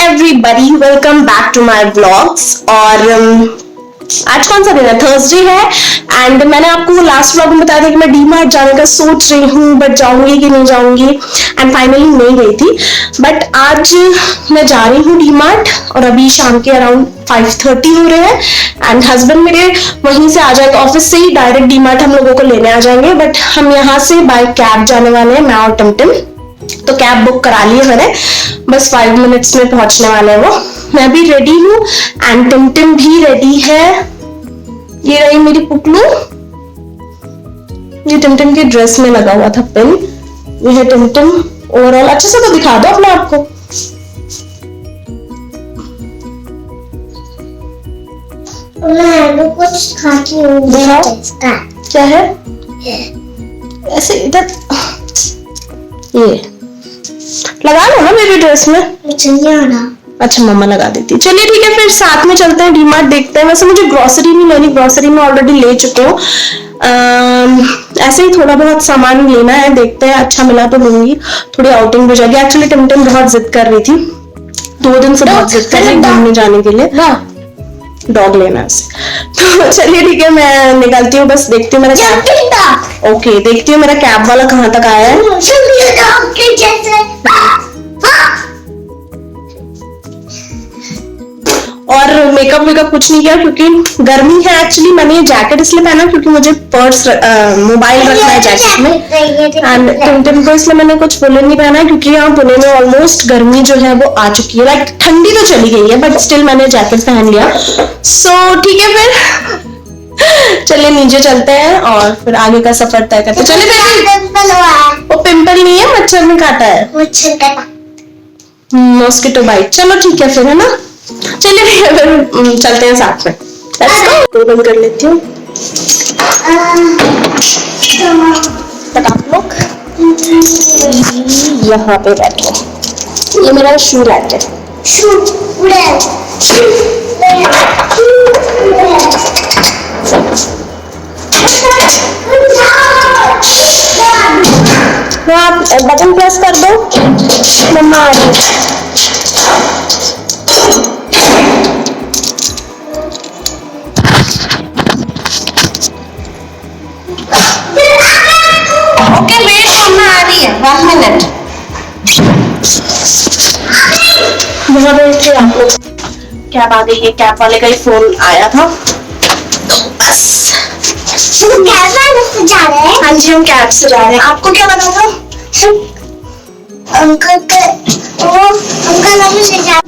everybody, welcome back to my vlogs। और आज कौन सा दिन है? थर्सडे है। एंड मैंने आपको लास्ट व्लॉग में बताया था कि मैं डी मार्ट जाने का सोच रही हूँ, बट जाऊंगी कि नहीं जाऊंगी, एंड फाइनली नहीं गई थी। बट आज मैं जा रही हूँ डी मार्ट, और अभी शाम के अराउंड 5:30 हो रहे हैं। एंड हस्बैंड मेरे वहीं से आ जाएंगे, ऑफिस से ही डायरेक्ट डी मार्ट हम लोगों को लेने आ जाएंगे। बट हम यहाँ से बाय कैब जाने वाले हैं, मैं और टमटम। तो कैब बुक करा ली है मैंने, बस 5 मिनट्स में पहुंचने वाले हैं वो। मैं भी रेडी हूँ एंड टमटम भी रेडी है। ये रही मेरी पुकलू, ये टमटम के ड्रेस में लगा हुआ था पिन। ये है टमटम। ओवरऑल अच्छे से तो दिखा दो अपने आप को। मैं कुछ खाती हूँ। क्या है? ऐसे इधर ये लगा लो ना मेरी ड्रेस में। अच्छा मम्मा लगा देती है। चलिए ठीक है, फिर साथ में चलते हैं डी मार्ट, देखते हैं। वैसे मुझे ग्रोसरी नहीं लेनी, ग्रोसरी में ऑलरेडी ले चुके हूँ। ऐसे ही थोड़ा बहुत सामान लेना है, देखते हैं अच्छा मिला तो लूंगी, थोड़ी आउटिंग हो जाएगी। एक्चुअली टमटम बहुत जिद कर रही थी, 2 दिन से बहुत जिद कर रही है घूमने जाने के लिए, डॉग लेना है। तो चलिए ठीक है, मैं निकलती हूँ, बस देखती हूँ मेरा कैब। ओके, देखती हूँ मेरा कैब वाला कहाँ तक आया है। और मेकअप वेकअप कुछ नहीं किया क्योंकि गर्मी है। एक्चुअली मैंने ये जैकेट इसलिए पहना क्योंकि मुझे पर्स मोबाइल रखना है जैकेट में, एंड टमटम को इसलिए मैंने कुछ वुलन नहीं पहना है क्योंकि यहाँ पुणे में ऑलमोस्ट गर्मी जो है वो आ चुकी है। लाइक ठंडी तो चली गई है, बट स्टिल मैंने जैकेट पहन लिया। सो ठीक है, फिर चलिए नीचे चलते हैं और फिर आगे का सफर तय करते। चलिए, वो पिंपल नहीं है, मच्छर ने काटा है, मॉस्किटो बाइट। चलो ठीक है फिर, है ना। चलिए ठीक है, फिर चलते हैं साथ में। तो बंद कर लेती हूँ। आप लोग यहाँ पे बैठो। ये मेरा शू रैक है। आप बटन प्रेस कर दो, मम्मा आ रही है। ओके वेट, मम्मा आ रही है, 1 मिनट। यहाँ पे आप लोग कैब आ गई है, कैब वाले का ही फोन आया था, तो बस कैब से जा रहे हैं। हाँ जी, हम कैब से जा रहे हैं। आपको क्या लगा था? अंकल से जा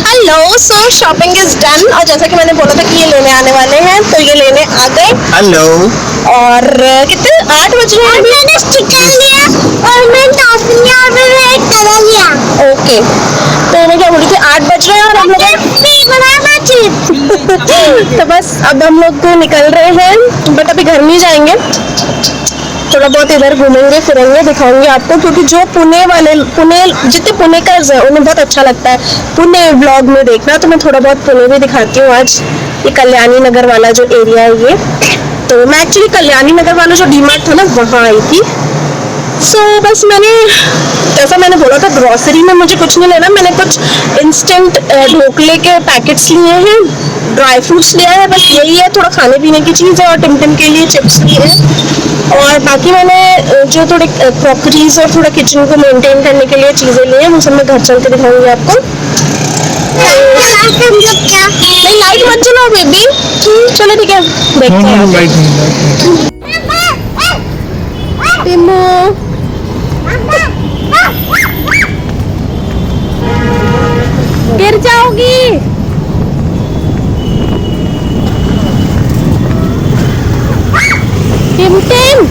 hello, so shopping is done, और जैसा कि मैंने बोला था कि ये लेने आने वाले हैं, तो ये लेने आ गए। हेलो। और कितने 8 बज रहे हैं। मैंने स्टिकर लिया और मैं टॉफी और मैं एक कलर लिया। ओके, तो मैं क्या बोली थी, 8 बज रहे हैं और हम लोग तो बस अब हम लोग निकल रहे हैं, बट अभी घर नहीं जाएंगे, थोड़ा बहुत इधर घूमेंगे फिरेंगे, दिखाऊंगी आपको, क्योंकि जो पुणे जितने पुणेकर्स हैं उन्हें बहुत अच्छा लगता है पुणे व्लॉग में देखना, तो मैं थोड़ा बहुत पुणे भी दिखाती हूँ आज। ये कल्याणी नगर वाला जो एरिया है ये, तो मैं एक्चुअली कल्याणी नगर वाला जो डी मार्ट था ना वहाँ आई थी। सो बस मैंने जैसा मैंने बोला था ग्रोसरी में मुझे कुछ नहीं लेना, मैंने कुछ इंस्टेंट ढोकले के पैकेट्स लिए हैं, ड्राई फ्रूट्स लिया है, बस यही है, थोड़ा खाने पीने की चीज़ है और टिमटिम के लिए चिप्स लिए हैं। और बाकी मैंने जो थोड़े क्रॉकरीज और थोड़ा किचन को मेंटेन करने के लिए चीज़ें ली हैं, वो सब मैं घर चल के दिखाऊंगी आपको। नहीं लाइट मत चलाओ बेबी, चलो ठीक है देखते हैं। टिमो गिर जाओगी। टिमटिम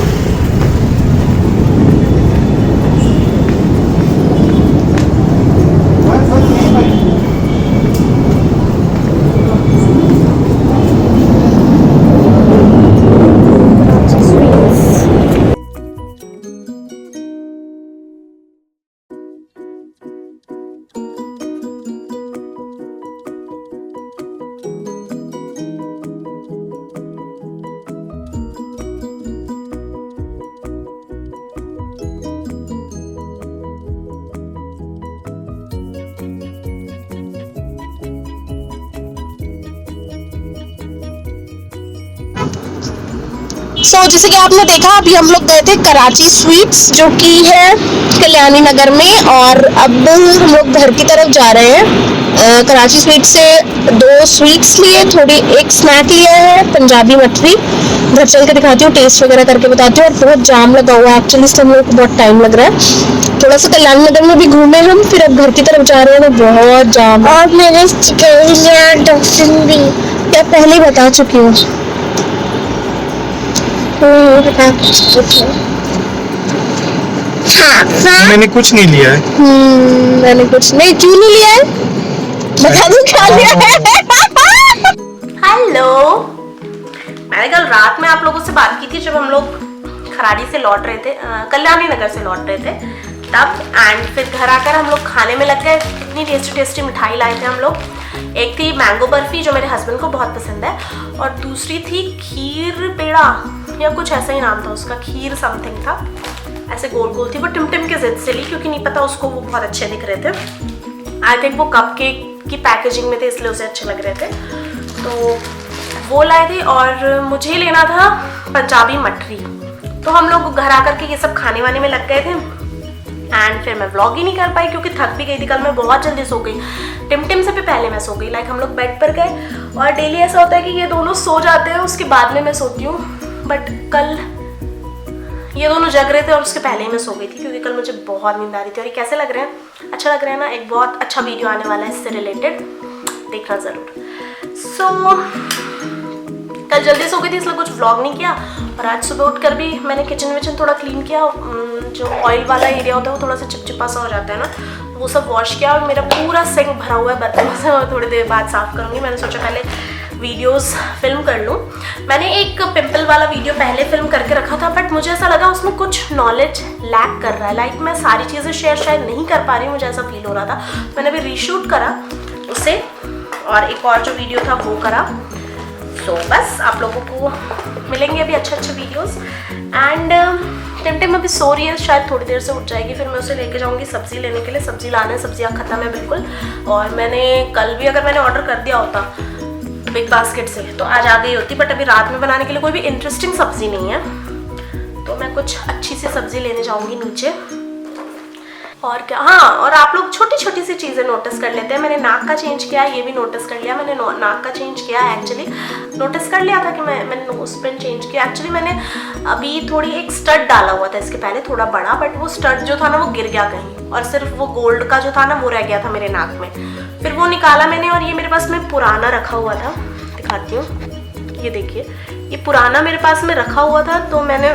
जैसे कि आपने देखा अभी हम लोग गए थे कराची स्वीट्स जो कि है कल्याणी नगर में, और अब हम लोग घर की तरफ जा रहे हैं। कराची स्वीट्स से 2 स्वीट्स लिए, थोड़ी एक स्नैक लिया है पंजाबी मठरी, घर चल के दिखाती हूँ, टेस्ट वगैरह करके बताती हूँ। और बहुत जाम लगा हुआ है एक्चुअली, इसलिए हम लोग को बहुत टाइम लग रहा है। थोड़ा सा कल्याणी नगर में भी घूमे हम, फिर अब घर की तरफ जा रहे हैं तो बहुत जाम। और मैंने डॉक्टर भी क्या पहले ही बता चुकी हूँ। मैंने कुछ नहीं लिया है। मैंने कुछ नहीं, क्यों नहीं लिया है बता दो क्या लिया है। हेलो, मैंने कल रात में आप लोगों से बात की थी जब हम लोग खराड़ी से लौट रहे थे, कल्याणी नगर से लौट रहे थे तब, एंड फिर घर आकर हम लोग खाने में लग गए। इतनी टेस्टी टेस्टी मिठाई लाए थे हम लोग। एक थी मैंगो बर्फी जो मेरे हस्बैंड को बहुत पसंद है, और दूसरी थी खीर पेड़ा या कुछ ऐसा ही नाम था उसका, खीर समथिंग था, ऐसे गोल गोल थी। वो टिमटिम के जिद से ली क्योंकि नहीं पता उसको वो बहुत अच्छे दिख रहे थे। आई थिंक वो कप केक की पैकेजिंग में थे इसलिए उसे अच्छे लग रहे थे, तो वो लाए थे। और मुझे लेना था पंजाबी मठरी, तो हम लोग घर आकर के ये सब खाने वाने में लग गए थे। एंड फिर मैं व्लॉग ही नहीं कर पाई क्योंकि थक भी गई थी। कल मैं बहुत जल्दी सो गई, टिमटिम से भी पहले मैं सो गई। लाइक हम लोग बेड पर गए, और डेली ऐसा होता है कि ये दोनों सो जाते हैं उसके बाद में मैं सोती हूँ, बट कल ये दोनों जग रहे थे और उसके पहले ही मैं सो गई थी क्योंकि कल मुझे बहुत नींद आ रही थी। और ये कैसे लग रहे हैं, अच्छा लग रहा है ना? एक बहुत अच्छा वीडियो आने वाला है इससे रिलेटेड, देखना ज़रूर। कल जल्दी सो गई थी इसलिए कुछ व्लॉग नहीं किया, और आज सुबह उठकर भी मैंने किचन विचन थोड़ा क्लीन किया। जो ऑयल वाला एरिया होता है वो थोड़ा सा चिपचिपा सा हो जाता है ना, वो सब वॉश किया। और मेरा पूरा सिंक भरा हुआ है बर्तनों से, और थोड़ी देर बाद साफ़ करूँगी। मैंने सोचा पहले वीडियोस फिल्म कर लूँ। मैंने एक पिंपल वाला वीडियो पहले फिल्म करके रखा था, बट मुझे ऐसा लगा उसमें कुछ नॉलेज लैक कर रहा है। लाइक मैं सारी चीज़ें शेयर शायद नहीं कर पा रही हूँ, मुझे ऐसा फील हो रहा था। मैंने अभी रीशूट करा उसे, और एक और जो वीडियो था वो करा। तो बस आप लोगों को मिलेंगे अभी अच्छे अच्छे वीडियोस। एंड टिमटिम अभी सो रही है, शायद थोड़ी देर से उठ जाएगी, फिर मैं उसे लेके जाऊंगी सब्ज़ी लेने के लिए। सब्ज़ी लाना है, सब्जियाँ ख़त्म है बिल्कुल। और मैंने कल भी अगर मैंने ऑर्डर कर दिया होता बिग बास्केट से तो आज आ गई होती, बट अभी रात में बनाने के लिए कोई भी इंटरेस्टिंग सब्ज़ी नहीं है, तो मैं कुछ अच्छी सी सब्ज़ी लेने जाऊँगी नीचे। और क्या, हाँ, और आप लोग छोटी छोटी सी चीज़ें नोटिस कर लेते हैं। मैंने नाक का चेंज किया, ये भी नोटिस कर लिया। मैंने नाक का चेंज किया, एक्चुअली नोटिस कर लिया था कि मैंने नोज पिन चेंज किया। एक्चुअली मैंने अभी थोड़ी एक स्टड डाला हुआ था इसके पहले, थोड़ा बड़ा, बट वो स्टड जो था ना वो गिर गया कहीं, और सिर्फ वो गोल्ड का जो था ना वो रह गया था मेरे नाक में। फिर वो निकाला मैंने, और ये मेरे पास में पुराना रखा हुआ था, दिखाती हूँ, ये देखिए, ये पुराना मेरे पास में रखा हुआ था, तो मैंने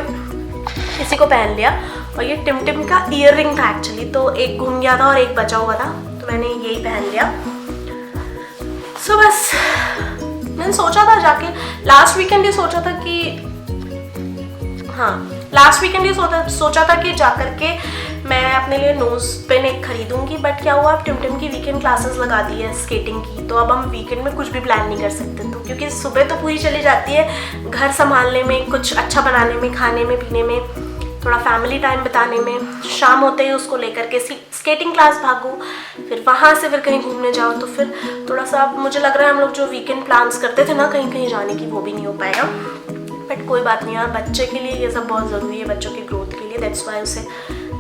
इसी को पहन लिया। और ये टिमटिम का ईयर रिंग था एक्चुअली, तो एक घूम गया था और एक बचा हुआ था, तो मैंने यही पहन लिया। सो बस मैंने सोचा था जाके लास्ट वीकेंड ही सोचा था कि, हाँ, लास्ट वीकेंड ही सोचा था कि जाकर के मैं अपने लिए नोज पिन एक खरीदूंगी। बट क्या हुआ, अब टिमटिम की वीकेंड क्लासेस लगा दी है स्केटिंग की, तो अब हम वीकेंड में कुछ भी प्लान नहीं कर सकते, तो क्योंकि सुबह तो पूरी चली जाती है घर संभालने में, कुछ अच्छा बनाने में, खाने में, पीने में, थोड़ा फैमिली टाइम बिताने में, शाम होते ही उसको लेकर के स्केटिंग क्लास भागो, फिर वहाँ से फिर कहीं घूमने जाओ, तो फिर थोड़ा सा मुझे लग रहा है हम लोग जो वीकेंड प्लान्स करते थे ना कहीं कहीं जाने की, वो भी नहीं हो पाएगा। बट कोई बात नहीं यार, बच्चे के लिए ये सब बहुत ज़रूरी है, बच्चों की ग्रोथ के लिए, दैट्स वाई उसे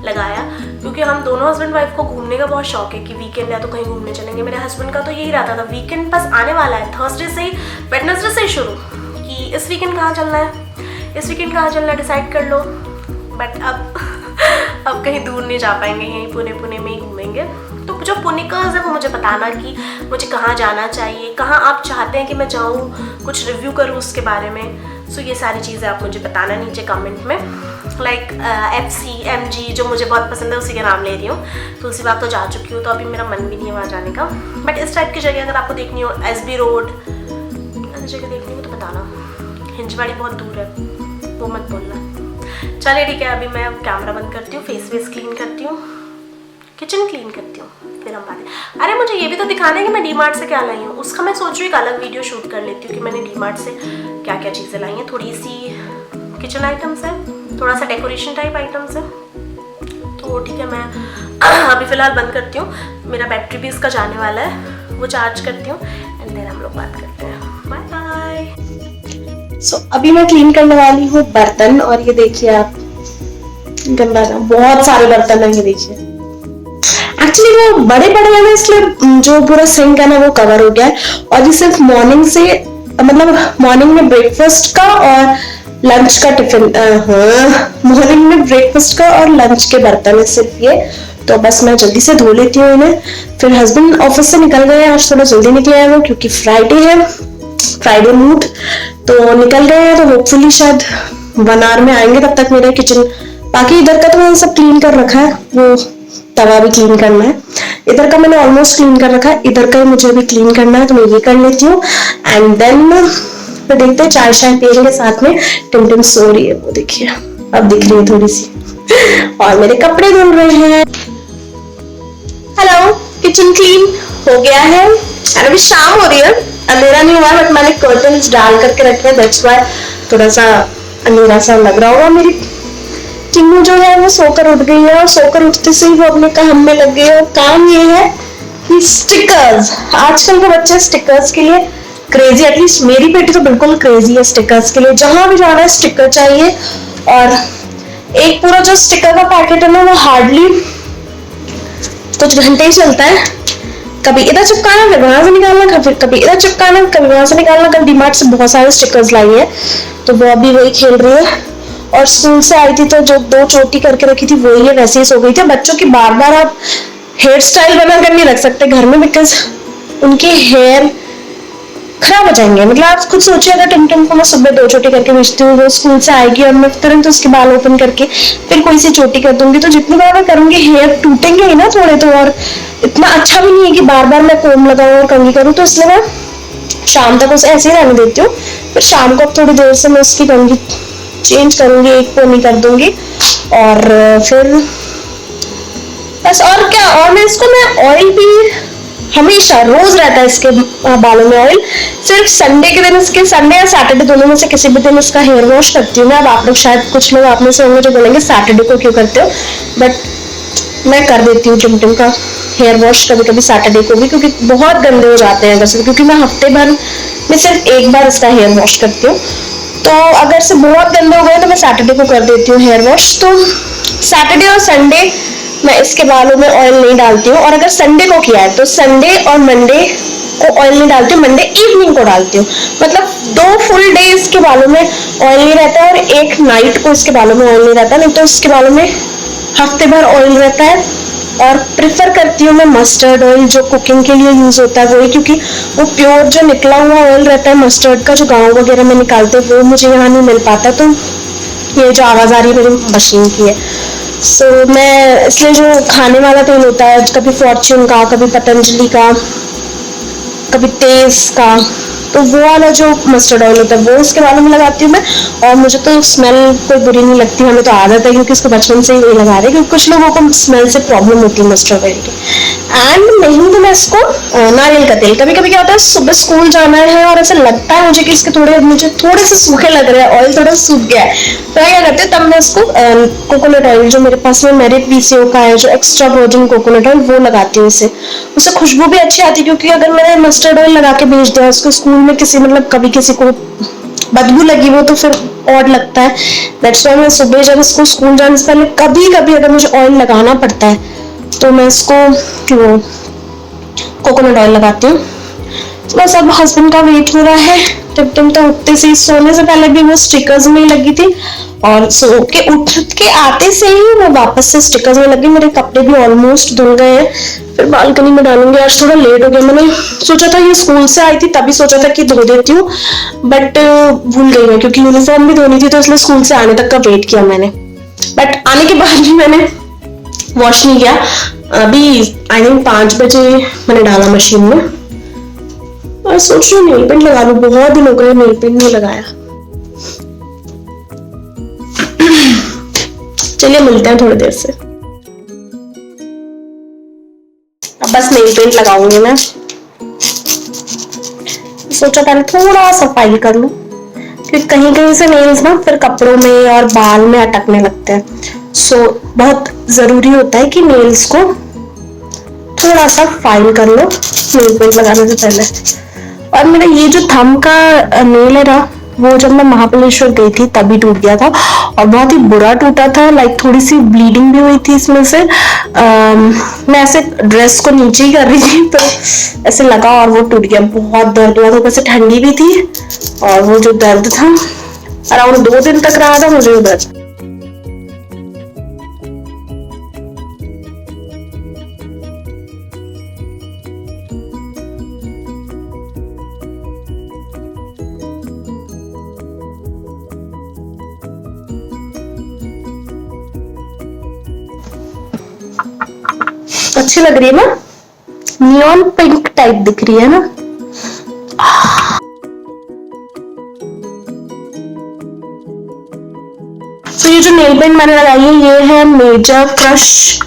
लगाया। क्योंकि हम दोनों हस्बैंड वाइफ को घूमने का बहुत शौक है कि वीकेंड या तो कहीं घूमने चलेंगे। मेरे हस्बैंड का तो यही रहता था, वीकेंड बस आने वाला है, थर्सडे से ही, वेडनेसडे से ही शुरू, कि इस वीकेंड कहाँ चलना है, इस वीकेंड कहाँ चलना है, डिसाइड कर लो। बट अब कहीं दूर नहीं जा पाएंगे, यहीं पुणे में ही घूमेंगे। तो जो पुणेकर्स है वो मुझे बताना कि मुझे कहाँ जाना चाहिए, कहाँ आप चाहते हैं कि मैं जाऊँ, कुछ रिव्यू करूँ उसके बारे में। सो ये सारी चीज़ें आप मुझे बताना नीचे कमेंट में। लाइक FC MG जो मुझे बहुत पसंद है उसी के नाम ले रही हूँ। तुलसी बाग तो जा चुकी हूँ, तो अभी मेरा मन भी नहीं है वहाँ जाने का। बट इस टाइप की जगह अगर आपको देखनी हो, SB रोड ऐसी जगह देखनी हो तो बताना। हिंजवाड़ी बहुत दूर है, वो मत बोलना। चलिए ठीक है, अभी मैं कैमरा बंद करती हूँ, फेस क्लीन करती हूँ, किचन क्लीन करती हूँ, फिर हम बात। अरे मुझे ये भी तो दिखाना है कि मैं डीमार्ट से क्या लाई हूँ। उसका मैं सोच रही हूँ एक अलग वीडियो शूट कर लेती हूँ कि मैंने डीमार्ट से क्या क्या चीज़ें लाई हैं। थोड़ी सी किचन आइटम्स है, थोड़ा सा डेकोरेशन टाइप आइटम्स है। तो ठीक है, मैं अभी फ़िलहाल बंद करती हूँ, मेरा बैटरी भी इसका जाने वाला है, वो चार्ज करती हूँ एंड देन हम लोग बात करते हैं। Bye bye. सो अभी मैं क्लीन करने वाली हूँ बर्तन, और ये देखिए आप, गंदा ना बहुत सारे बर्तन है, ये देखिए। एक्चुअली वो बड़े है ना, इसलिए जो पूरा सिंक है ना वो कवर हो गया है। और ये सिर्फ मॉर्निंग से, मतलब मॉर्निंग में ब्रेकफास्ट का और लंच का टिफिन, मॉर्निंग में ब्रेकफास्ट का और लंच के बर्तन है सिर्फ ये। तो बस मैं जल्दी से धो लेती हूँ इन्हें। फिर हस्बैंड ऑफिस से निकल गए हैं, आज थोड़ा जल्दी निकले हैं वो, क्योंकि फ्राइडे है, फ्राइडे मूड, तो निकल गए हैं। तो होपफुली शायद 1 आवर में आएंगे, तब तक मेरा किचन, बाकी इधर का तो मैंने सब क्लीन कर रखा है, वो तवा भी क्लीन करना है, इधर का मैंने ऑलमोस्ट क्लीन कर रखा है, इधर का ही मुझे भी क्लीन करना है, तो मैं ये कर लेती हूँ। एंड देन फिर देखते हैं, चाय पियेंगे साथ में। टिम सो रही है, वो देखिए अब दिख रही है थोड़ी सी, और मेरे कपड़े धुल रहे हैं। हेलो, किचन क्लीन हो गया है, और अभी शाम हो रही है, अंधेरा नहीं हुआ है, बट मैंने कर्टन्स डाल करके रखे हैं, दैट्स व्हाई थोड़ा सा अंधेरा सा लग रहा होगा। मेरी टिन्नू जो है वो सोकर उठ गई है, और सोकर उठते से ही वो अपने काम में लग गई है। और काम ये है कि स्टिकर्स, आजकल के बच्चे स्टिकर्स के लिए क्रेजी, एटलीस्ट मेरी बेटी तो बिल्कुल क्रेजी है स्टिकर्स के लिए। जहां भी जाना है स्टिकर चाहिए, और एक पूरा जो स्टिकर का पैकेट है ना वो हार्डली कुछ घंटे ही चलता है। कभी इधर चिपकाना, फिर वहां से निकालना, कभी इधर चिपकाना, कभी वहां से निकालना। कल डीमार्ट से बहुत सारे स्टिकर्स लाई है, तो वो अभी वही खेल रही है। और स्कूल से आई थी तो जो 2 चोटी करके रखी थी वही है, वैसे ही सो गई थी। बच्चों की बार बार आप हेयर स्टाइल बना कर नहीं रख सकते घर में, बिकॉज उनके हेयर खराब हो जाएंगे। मतलब आप खुद सोचिए, अगर टिम को मैं सुबह 2 चोटी करके भेजती हूँ, वो स्कूल से आएगी और मैं तुरंत उसके बाल ओपन करके फिर कोई सी चोटी कर दूंगी, तो जितनी बार मैं करूंगी हेयर टूटेंगे ही ना थोड़े तो। और इतना अच्छा भी नहीं है कि बार बार मैं कोम लगाऊं और कंघी करूँ, तो इसलिए मैं शाम तक उसे ऐसे ही रहने देती हूँ। फिर शाम को अब थोड़ी देर से मैं उसकी कंघी चेंज करूंगी, एक पोनी कर दूंगी, और फिर बस। और क्या, और मैं इसको ऑयल भी हमेशा रोज रहता है इसके बालों में ऑयल। सिर्फ संडे के दिन, इसके संडे या सैटरडे दोनों में से किसी भी दिन इसका हेयर वॉश करती हूँ मैं। अब आप लोग शायद कुछ लोग आप में से होंगे जो बोलेंगे सैटरडे को क्यों करते हो, बट मैं कर देती हूँ टिम का हेयर वॉश कभी कभी सैटरडे को भी, क्योंकि बहुत गंदे हो जाते हैं वैसे, क्योंकि मैं हफ्ते भर में सिर्फ एक बार इसका हेयर वॉश करती हूँ। तो अगर से बहुत गंदे हो गए तो मैं सैटरडे को कर देती हूँ हेयर वॉश। तो सैटरडे और संडे मैं इसके बालों में ऑयल नहीं डालती हूँ, और अगर संडे को किया है तो संडे और मंडे को ऑयल नहीं डालती हूँ, मंडे इवनिंग को डालती हूँ। मतलब 2 फुल डे इसके बालों में ऑयल नहीं रहता है, और 1 नाइट को इसके बालों में ऑयल नहीं रहता, नहीं तो इसके बालों में हफ्ते भर ऑयल रहता है। और प्रेफर करती हूँ मैं मस्टर्ड ऑयल, जो कुकिंग के लिए यूज होता है वही, क्योंकि वो प्योर जो निकला हुआ ऑयल रहता है मस्टर्ड का, जो गाँव वगैरह में निकालते हैं, वो मुझे यहाँ नहीं मिल पाता। तो ये जो आवाज आ रही है मेरी मशीन की है। सो मैं इसलिए जो खाने वाला तेल होता है, कभी फॉर्च्यून का, कभी पतंजलि का, कभी तेज का, तो वो वाला जो मस्टर्ड ऑयल होता है वो इसके बालों में लगाती हूँ मैं। और मुझे तो स्मेल कोई बुरी नहीं लगती, हमें तो आदत है, क्योंकि इसको बचपन से ही वही लगा रहे हैं, क्योंकि कुछ लोगों को स्मेल से प्रॉब्लम होती है मस्टर्ड ऑयल की। एंड नहीं तो मैं इसको नारियल का तेल, कभी कभी क्या होता है सुबह स्कूल जाना है और ऐसा लगता है मुझे कि इसके मुझे थोड़े से सूखे लग रहे हैं, ऑयल थोड़ा सूख गया है, तो क्या करते हैं तब मैं इसको कोकोनट ऑयल जो मेरे पास में मेरिट पीसीओ का है, जो एक्स्ट्रा वर्जिन कोकोनट ऑयल, वो लगाती हूँ। उससे खुशबू भी अच्छी आती है, क्योंकि अगर मैंने मस्टर्ड ऑयल लगा के भेज दिया उसको स्कूल में किसी मतलब कभी किसी को बदबू लगी वो तो फिर ऑड लगता है। दैट्स व्हाई मैं सुबह जब इसको स्कूल जाने से पहले कभी कभी अगर मुझे ऑयल लगाना पड़ता है तो मैं इसको वो कोकोनट ऑयल लगाती हूँ। तो बस अब हस्बैंड का वेट हो रहा है। टिमटिम तो उठते से, सोने से पहले भी वो स्टिकर्स में लगी थी और सो के उठ के आते से ही वो वापस से स्टिकर्स में लगी। मेरे कपड़े भी ऑलमोस्ट धुल गए हैं, फिर बालकनी में डालूंगी। आज थोड़ा लेट हो गया, मैंने सोचा था ये स्कूल से आई थी तभी सोचा था कि धो देती हूँ, बट भूल गई मैं, क्योंकि यूनिफॉर्म भी धोनी थी तो इसलिए स्कूल से आने तक का वेट किया मैंने। बट आने के बाद भी मैंने वॉश नहीं किया। अभी आई थिंक 5 बजे मैंने डाला मशीन में और सोच रही हूँ नेल पेंट लगा लूं, बहुत दिन हो गए नेल पेंट नहीं लगाया। चलिए मिलते हैं थोड़ी देर से। अब बस नेल पेंट लगाऊंगी मैं। सोचा पहले थोड़ा सफाई कर लूं, क्योंकि कहीं कहीं से नेल्स ना फिर कपड़ों में और बाल में अटकने लगते हैं। सो बहुत जरूरी होता है कि नेल्स को थोड़ा सा फाइल कर लो नेल पेंट लगाने से पहले। और मेरा ये जो थंब का नेल है ना, वो जब मैं महाबलेश्वर गई थी तभी टूट गया था और बहुत ही बुरा टूटा था। लाइक थोड़ी सी ब्लीडिंग भी हुई थी इसमें से। मैं ऐसे ड्रेस को नीचे ही कर रही थी तो ऐसे लगा और वो टूट गया। बहुत दर्द हुआ था, वैसे ठंडी भी थी और वो जो दर्द था अराउंड 2 दिन तक रहा था मुझे वो दर्द। अच्छी लग रही है ना, नियॉन पिंक टाइप दिख रही है ना। तो ये जो नेल पेंट मैंने लगाई है ये है मेजर क्रश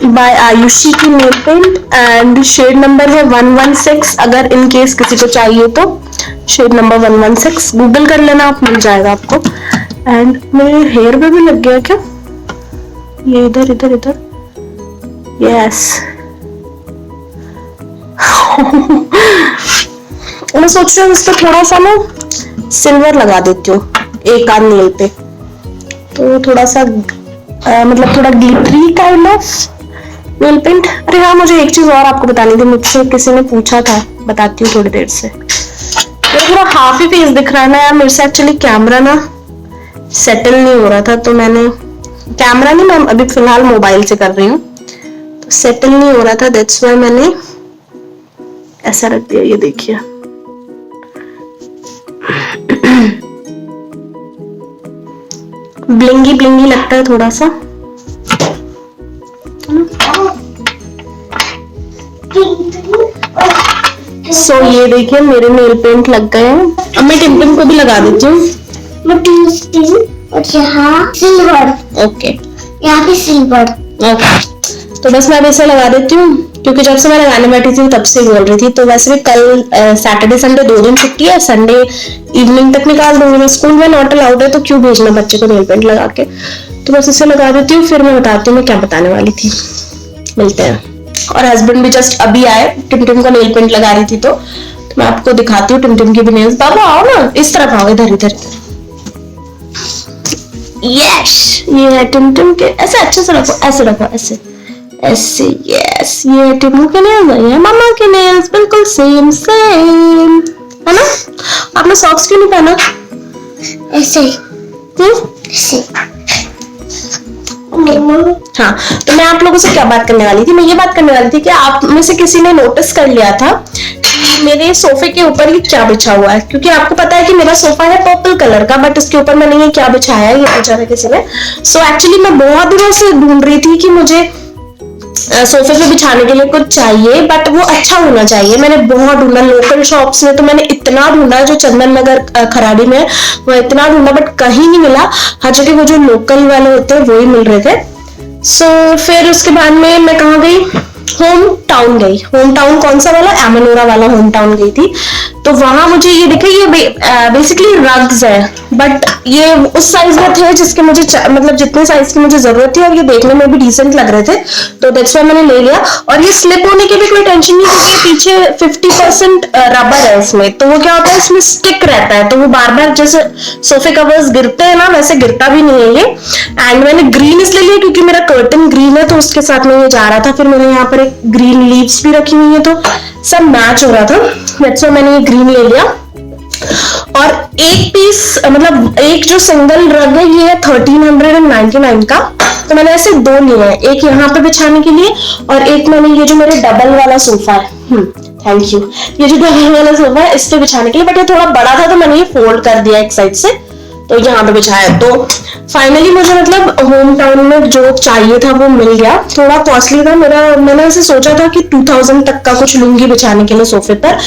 बाय आयुषी की nail paint and shade number है 116। अगर इन केस किसी को चाहिए तो शेड नंबर 116 गूगल कर लेना, आप मिल जाएगा आपको। एंड मेरे हेयर पे भी लग गया क्या, ये इधर इधर इधर, यस। मैं सोच रही हूँ इस पे थोड़ा सा ना सिल्वर लगा देती हूँ एक आध नेल पे, तो थोड़ा सा मतलब थोड़ा glittery kind of nail paint. अरे हाँ, मुझे एक चीज और आपको बतानी थी, मुझसे किसी ने पूछा था, बताती हूँ थोड़ी देर से। तो थोड़ा हाफ ही फेस दिख रहा है ना यार मेरे से। एक्चुअली कैमरा ना सेटल नहीं हो रहा था, तो मैंने कैमरा नहीं, मैं अभी फिलहाल मोबाइल से कर रही हूँ, सेटल नहीं हो रहा था, दैट्स व्हाई मैंने ऐसा रख दिया। ये देखिए ब्लिंगी ब्लिंगी लगता है थोड़ा सा। सो ये देखिए मेरे नेल पेंट लग गए हैं। अब मैं टिमटिम को भी लगा देती हूँ। और यहाँ सिल्वर, ओके यहाँ पे सिल्वर। ओके, तो बस मैं ऐसे लगा देती हूँ, क्योंकि जब से मैं लगाने बैठी थी तब से बोल रही थी। तो वैसे भी कल सैटरडे संडे 2 दिन छुट्टी है, संडे इवनिंग तक निकाल दूंगी मैं। स्कूल में नॉट अलाउड है तो क्यों भेजना बच्चे को नेल पेंट लगा के। तो बस इसे लगा देती हूँ, फिर मैं बताती हूँ मैं क्या बताने वाली थी। मिलते हैं। और हस्बैंड भी जस्ट अभी आए, टिमटिम को नेल पेंट लगा रही थी तो मैं आपको दिखाती हूँ टिमटिम की भी नेल्स। बाबा आओ ना, इस तरफ आओ, इधर इधर। यस, ये है टिमटिम के। ऐसे अच्छे से रखो, ऐसे रखो, ऐसे ऐसे। यस, ये टिमू के नेल्स, ये मामा के नेल्स, बिल्कुल सेम सेम है ना। आपने सॉक्स क्यों नहीं पहना? ऐसे ऐसे। हाँ, तो मैं आप लोगों से क्या बात करने वाली थी, मैं ये बात करने वाली थी कि आप में से किसी ने नोटिस कर लिया था कि मेरे सोफे के ऊपर ये क्या बिछा हुआ है। क्योंकि आपको पता है कि मेरा सोफा है पर्पल कलर का, बट इसके ऊपर मैंने ये क्या बिछाया है, ये पूछा था किसी ने। सो एक्चुअली मैं बहुत दिनों से ढूंढ रही थी कि मुझे सोफे पे बिछाने के लिए कुछ चाहिए, बट वो अच्छा होना चाहिए। मैंने बहुत ढूंढा लोकल शॉप्स में, तो मैंने इतना ढूंढा, जो चंदन नगर खराड़ी में वो इतना ढूंढा, बट कहीं नहीं मिला। हर जगह वो जो लोकल वाले होते हैं वो ही मिल रहे थे। सो फिर उसके बाद में मैं कहाँ गई, होम टाउन गई। होम टाउन कौन सा वाला? एमनोरा वाला होम टाउन गई थी। तो वहां मुझे ये दिखे, ये बेसिकली रग्स है, बट ये उस साइज में थे जिसके मुझे मतलब जितने साइज की मुझे जरूरत थी, और ये देखने में भी डिसेंट लग रहे थे, तो दैट्स व्हाई मैंने ले लिया। और ये स्लिप होने की भी कोई टेंशन नहीं, क्योंकि पीछे 50% रबर है इसमें, तो वो क्या होता है, इसमें स्टिक रहता है, तो वो बार बार जैसे सोफे कवर्स गिरते हैं ना, वैसे गिरता भी नहीं है ये। एंड मैंने ग्रीन इसलिए लिया क्योंकि मेरा कर्टन ग्रीन है, तो उसके साथ में ये जा रहा था। फिर मैंने यहाँ पर एक ग्रीन लीव्स भी रखी हुई है, तो सब मैच हो रहा था, दैट्स व्हाई मैंने ये ग्रीन ले लिया। और एक पीस मतलब एक जो सिंगल रग है ये है 1399 का, तो मैंने ऐसे दो लिए हैं, एक यहाँ पे बिछाने के लिए और एक मैंने ये जो मेरे डबल वाला सोफा है, थैंक यू, ये जो डबल वाला सोफा है इस पे बिछाने के लिए, बट ये थोड़ा बड़ा था तो मैंने ये फोल्ड कर दिया एक साइड से, तो यहाँ पे बिछाया। तो फाइनली मुझे मतलब होम टाउन में जो चाहिए था वो मिल गया। थोड़ा कॉस्टली था मेरा, मैंने ऐसे सोचा था कि 2000 तक का कुछ लूंगी बिछाने के लिए सोफे पर,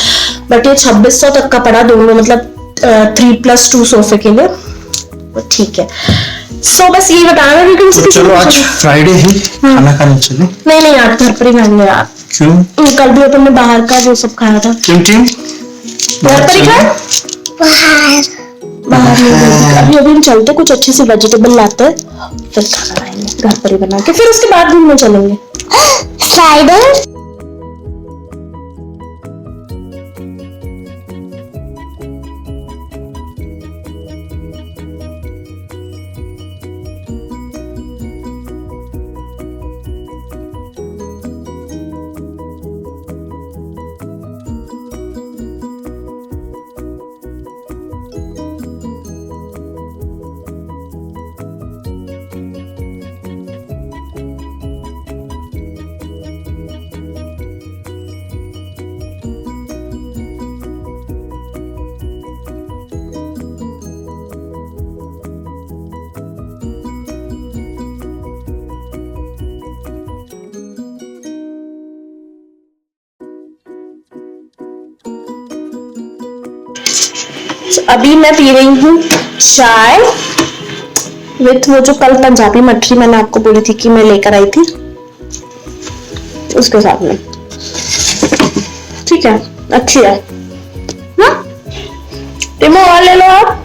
बट ये 2600 तक का पड़ा दोनों, मतलब 3+2 सोफे के लिए, तो ठीक है। सो बस ये बताना है कि तो चलो आज फ्राइडे है, खाना खाने चले। नहीं आज घर पर ही खाएंगे यार। क्यों? कल भी अपन ने बाहर का जो सब खाया था। क्यों घर पर ही खाया? बाहर नहीं, अभी हम चलते कुछ अच्छे से वेजिटेबल लाते हैं, फिर खाना खाएंगे घर पर ही बना के, फिर उसके बाद घूमने चलेंगे फ्राइडे। अभी मैं पी रही हूँ चाय विथ वो जो कल पंजाबी मठरी मैंने आपको बोली थी कि मैं लेकर आई थी, उसके साथ में, ठीक है, अच्छी है ना। टिमो और ले लो आप,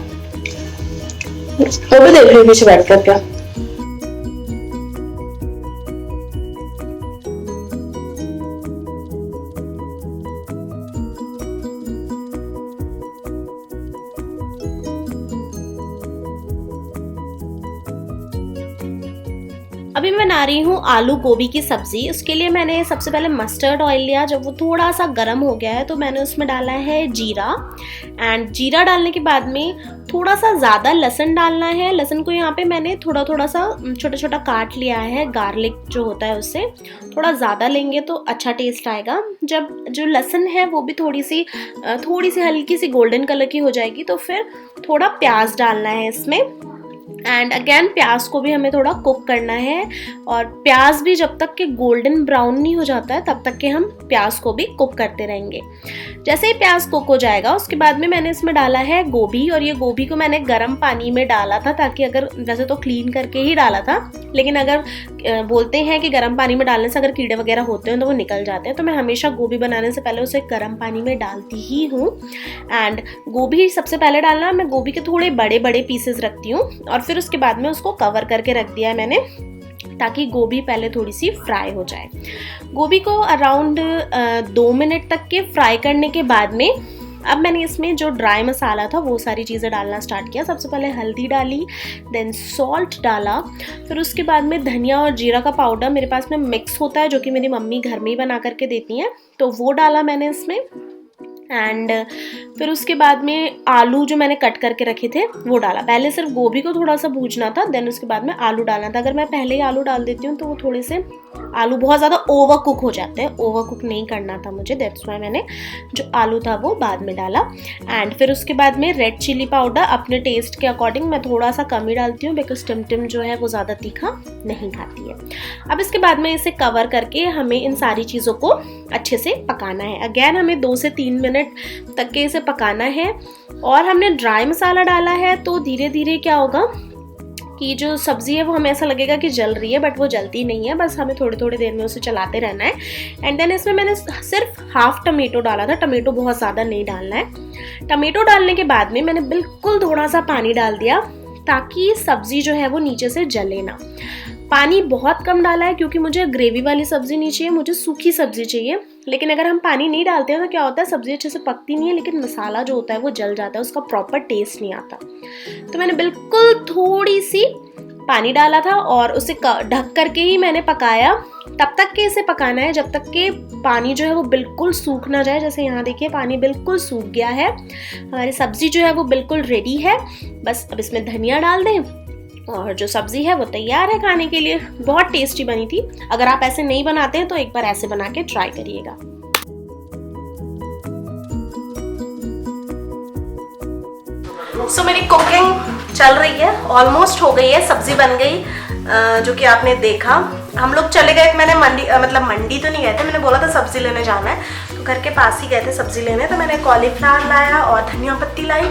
वो भी देख लो पीछे बैठ कर क्या। अभी मैं बना रही हूँ आलू गोभी की सब्जी। उसके लिए मैंने सबसे पहले मस्टर्ड ऑयल लिया, जब वो थोड़ा सा गर्म हो गया है तो मैंने उसमें डाला है जीरा, एंड जीरा डालने के बाद में थोड़ा सा ज़्यादा लहसुन डालना है। लहसुन को यहाँ पे मैंने थोड़ा थोड़ा सा छोटा छोटा काट लिया है, गार्लिक जो होता है उससे थोड़ा ज़्यादा लेंगे तो अच्छा टेस्ट आएगा। जब जो लहसुन है वो भी थोड़ी सी हल्की सी गोल्डन कलर की हो जाएगी तो फिर थोड़ा प्याज डालना है इसमें, एंड अगेन प्याज को भी हमें थोड़ा कुक करना है, और प्याज भी जब तक कि गोल्डन ब्राउन नहीं हो जाता है तब तक के हम प्याज को भी कुक करते रहेंगे। जैसे ही प्याज कुक हो जाएगा उसके बाद में मैंने इसमें डाला है गोभी, और ये गोभी को मैंने गर्म पानी में डाला था ताकि अगर, वैसे तो क्लीन करके ही डाला था, लेकिन अगर बोलते हैं कि गर्म पानी में डालने से अगर कीड़े वगैरह होते हैं तो वो निकल जाते हैं, तो मैं हमेशा गोभी बनाने से पहले उसे गर्म पानी में डालती ही हूँ। एंड गोभी सबसे पहले डालना, मैं गोभी के थोड़े बड़े बड़े पीसेस रखती हूँ, और फिर उसके बाद में उसको कवर करके रख दिया है मैंने ताकि गोभी पहले थोड़ी सी फ्राई हो जाए। गोभी को अराउंड 2 मिनट तक के फ्राई करने के बाद में अब मैंने इसमें जो ड्राई मसाला था वो सारी चीज़ें डालना स्टार्ट किया। सबसे पहले हल्दी डाली, देन सॉल्ट डाला, फिर उसके बाद में धनिया और जीरा का पाउडर मेरे पास में मिक्स होता है जो कि मेरी मम्मी घर में ही बना करके देती हैं, तो वो डाला मैंने इसमें। एंड फिर उसके बाद में आलू जो मैंने कट करके रखे थे वो डाला। पहले सिर्फ गोभी को थोड़ा सा भूजना था, देन उसके बाद में आलू डालना था। अगर मैं पहले ही आलू डाल देती हूँ तो वो थोड़े से आलू बहुत ज़्यादा ओवर कुक हो जाते हैं, ओवर कुक नहीं करना था मुझे, दैट्स व्हाई मैंने जो आलू था वो बाद में डाला। एंड फिर उसके बाद में रेड चिली पाउडर अपने टेस्ट के अकॉर्डिंग मैं थोड़ा सा कम ही डालती हूँ, बिकॉज टिमटिम जो है वो ज़्यादा तीखा नहीं खाती है। अब इसके बाद में इसे कवर करके हमें इन सारी चीज़ों को अच्छे से पकाना है। अगेन हमें 2 से 3 मिनट तक के इसे पकाना है, और हमने ड्राई मसाला डाला है तो धीरे धीरे क्या होगा कि जो सब्ज़ी है वो हमें ऐसा लगेगा कि जल रही है, बट वो जलती नहीं है, बस हमें थोड़ी थोड़ी देर में उसे चलाते रहना है। एंड देन इसमें मैंने सिर्फ हाफ टमेटो डाला था, टमेटो बहुत ज़्यादा नहीं डालना है। टमेटो डालने के बाद में मैंने बिल्कुल थोड़ा सा पानी डाल दिया ताकि सब्ज़ी जो है वो नीचे से जले ना। पानी बहुत कम डाला है क्योंकि मुझे ग्रेवी वाली सब्ज़ी नहीं चाहिए, मुझे सूखी सब्ज़ी चाहिए। लेकिन अगर हम पानी नहीं डालते हैं तो क्या होता है, सब्ज़ी अच्छे से पकती नहीं है, लेकिन मसाला जो होता है वो जल जाता है, उसका प्रॉपर टेस्ट नहीं आता। तो मैंने बिल्कुल थोड़ी सी पानी डाला था और उसे ढक करके ही मैंने पकाया। तब तक के इसे पकाना है जब तक के पानी जो है वो बिल्कुल सूख ना जाए। जैसे यहाँ देखिए पानी बिल्कुल सूख गया है, हमारी सब्ज़ी जो है वो बिल्कुल रेडी है। बस अब इसमें धनिया डाल दें और जो सब्ज़ी है वो तैयार है खाने के लिए। बहुत टेस्टी बनी थी। अगर आप ऐसे नहीं बनाते हैं तो एक बार ऐसे बना के ट्राई करिएगा। सो मेरी कुकिंग चल रही है, ऑलमोस्ट हो गई है, सब्जी बन गई जो कि आपने देखा। हम लोग चले गए, मैंने मंडी तो नहीं गए थे, मैंने बोला था सब्जी लेने जाना है तो घर के पास ही गए थे सब्जी लेने। तो मैंने कॉलीफ्लावर लाया और धनिया पत्ती लाई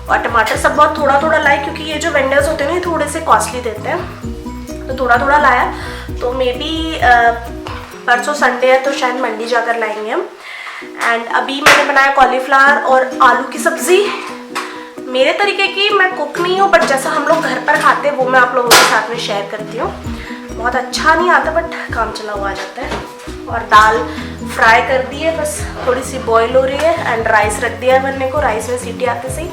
और टमाटर सब बहुत थोड़ा थोड़ा लाई, क्योंकि ये जो वेंडर्स होते हैं ना थोड़े से कॉस्टली देते हैं, तो थोड़ा थोड़ा लाया। तो मे बी परसों संडे है तो शायद मंडी जाकर लाएंगे हम। एंड अभी मैंने बनाया कॉलीफ्लावर और आलू की सब्ज़ी। मेरे तरीके की मैं कुक नहीं हूँ, बट जैसा हम लोग घर पर खाते हैं वो मैं आप लोगों के साथ में शेयर करती हूँ। बहुत अच्छा नहीं आता बट काम चला हुआ आ जाता है। और दाल फ्राई कर दी है, बस थोड़ी सी बॉईल हो रही है। एंड राइस रख दिया है बनने को, राइस में सीटी आते से ही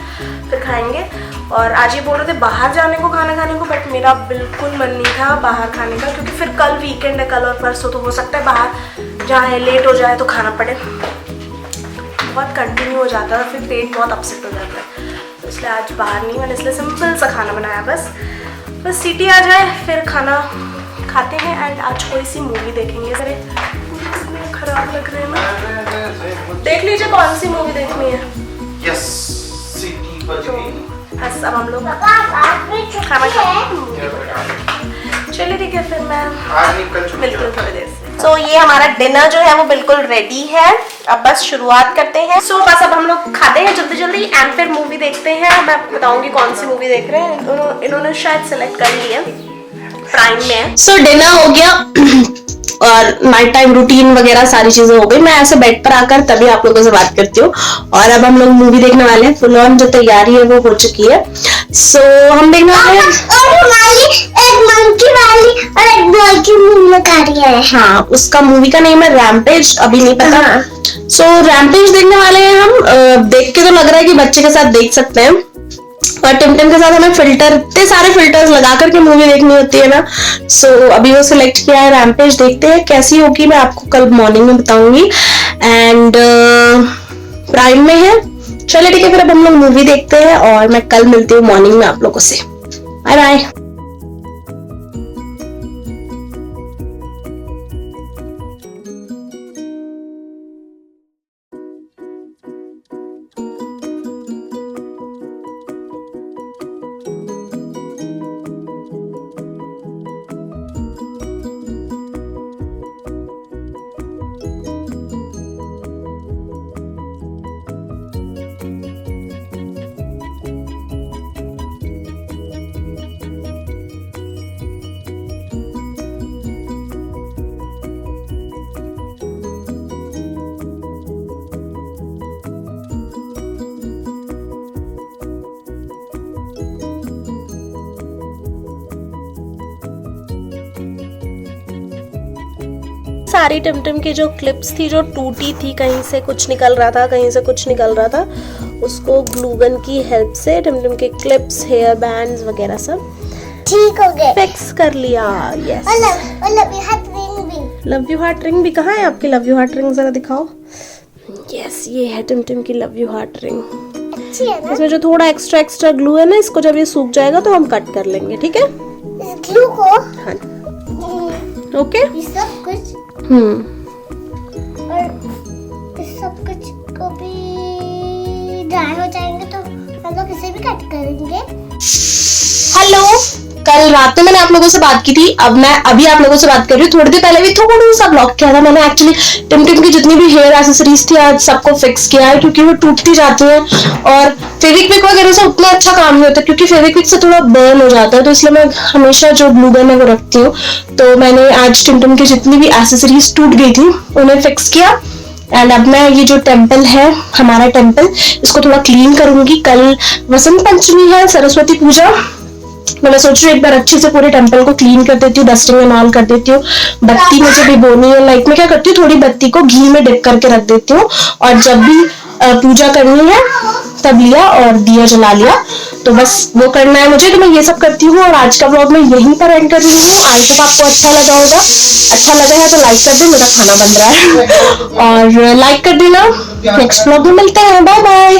फिर खाएंगे। और आज ये बोल रहे थे बाहर जाने को, खाना खाने को, बट मेरा बिल्कुल मन नहीं था बाहर खाने का, क्योंकि फिर कल वीकेंड है, कल और परसों तो हो सकता है बाहर जाए लेट हो जाए तो खाना पड़े। बहुत कंटिन्यू हो जाता है, फिर पेट बहुत अपसेट हो जाता है, तो इसलिए आज बाहर नहीं, मैंने इसलिए सिंपल सा खाना बनाया। बस सीटी आ जाए फिर खाना खाते हैं। एंड आज कोई सी मूवी देखेंगे। अरे इतने खराब लग रहे हैं ना, देख लीजिए कौन सी मूवी देखनी है। यस, सीटी बज गई। बस अब हम लोग खाना चलिए ठीक है, फिर मैं मिलती हूँ थोड़ी देर से। सो ये हमारा डिनर जो है वो बिल्कुल रेडी है, अब बस शुरुआत करते हैं। सो बस अब हम लोग खाते हैं जल्दी जल्दी एंड फिर मूवी देखते हैं। मैं आपको बताऊंगी कौन सी मूवी देख रहे हैं। इन्होंने शायद सेलेक्ट कर ली है, प्राइम में है। सो डिनर हो गया और नाइट टाइम रूटीन वगैरह सारी चीजें हो गई। मैं ऐसे बेड पर आकर तभी आप लोगों से बात करती हूँ। और अब हम लोग मूवी देखने वाले हैं, फुल ऑन जो तैयारी है वो हो चुकी है। सो हम देखने वाले हैं, और हमारी एक मंकी वाली और एक बॉय की मूवी का रही है। हाँ उसका मूवी का नेम है रैम्पेज, अभी नहीं पता। सो रैम्पेज देखने वाले हैं हम। देख के तो लग रहा है कि बच्चे के साथ देख सकते हैं, और टिमटिम के साथ हमें इतने सारे फिल्टर्स लगा करके मूवी देखनी होती है ना। सो अभी वो सिलेक्ट किया है रैम्पेज, देखते हैं कैसी होगी, मैं आपको कल मॉर्निंग में बताऊंगी। एंड प्राइम में है। चलिए ठीक है, फिर अब हम लोग मूवी देखते हैं और मैं कल मिलती हूँ मॉर्निंग में आप लोगों से। Bye bye. सारी टिमटिम की जो क्लिप्स थी जो टूटी थी, कहीं से कुछ निकल रहा था कहीं से कुछ निकल रहा था, उसको ग्लूगन की हेल्प से टिमटिम के क्लिप्स, हेयर बैंड्स वगैरह सब ठीक हो गए, फिक्स कर लिया। Yes, love you heart ring भी। लव यू हार्ट रिंग भी कहाँ है आपकी? लव यू हार्ट रिंग जरा दिखाओ। यस, ये है टिमटिम की लव यू हार्ट रिंग। अच्छी है ना? इसमें जो थोड़ा एक्स्ट्रा ग्लू है ना, इसको जब ये सूख जाएगा तो हम कट कर लेंगे, ठीक है? इस ग्लू को हाँ, ओके। ये सब कुछ और इस सब कुछ को भी ड्राई हो जाएंगे तो हम लोग इसे भी कट करेंगे। हेलो, कल रात में मैंने आप लोगों से बात की थी, अब मैं अभी आप लोगों से बात कर रही हूँ। थोड़ी देर पहले भी थोड़ा सा ब्लॉग किया था मैंने। एक्चुअली टिमटिम की जितनी भी हेयर एक्सेसरीज थी आज सबको फिक्स किया है, क्योंकि वो टूटती जाती हैं और फेविक्विक वगैरह से उतना अच्छा काम नहीं होता, क्योंकि फेविक्विक से थोड़ा बर्न हो जाता है, तो इसलिए मैं हमेशा जो ग्लू गन है वो रखती हूँ। तो मैंने आज टिमटिम की जितनी भी एक्सेसरीज टूट गई थी उन्हें फिक्स किया। एंड अब मैं ये जो टेम्पल है हमारा टेम्पल, इसको थोड़ा क्लीन करूंगी। कल वसंत पंचमी है, सरस्वती पूजा, मैं सोच रही हूँ एक बार अच्छे से पूरे टेम्पल को क्लीन कर देती हूँ, डस्टिंग एंड ऑल कर देती हूँ। बत्ती मुझे भिगोनी है, लाइक मैं क्या करती हूँ थोड़ी बत्ती को घी में डिप करके रख देती हूँ, और जब भी पूजा करनी है तब लिया और दिया जला लिया। तो बस वो करना है मुझे, तो मैं ये सब करती हूँ। और आज का व्लॉग मैं यहीं पर एंड कर रही हूँ। आज तक आपको अच्छा लगा होगा, अच्छा लगा है तो लाइक कर दो, मेरा खाना बन रहा है और लाइक कर देना। नेक्स्ट व्लॉग में मिलते हैं, बाय बाय।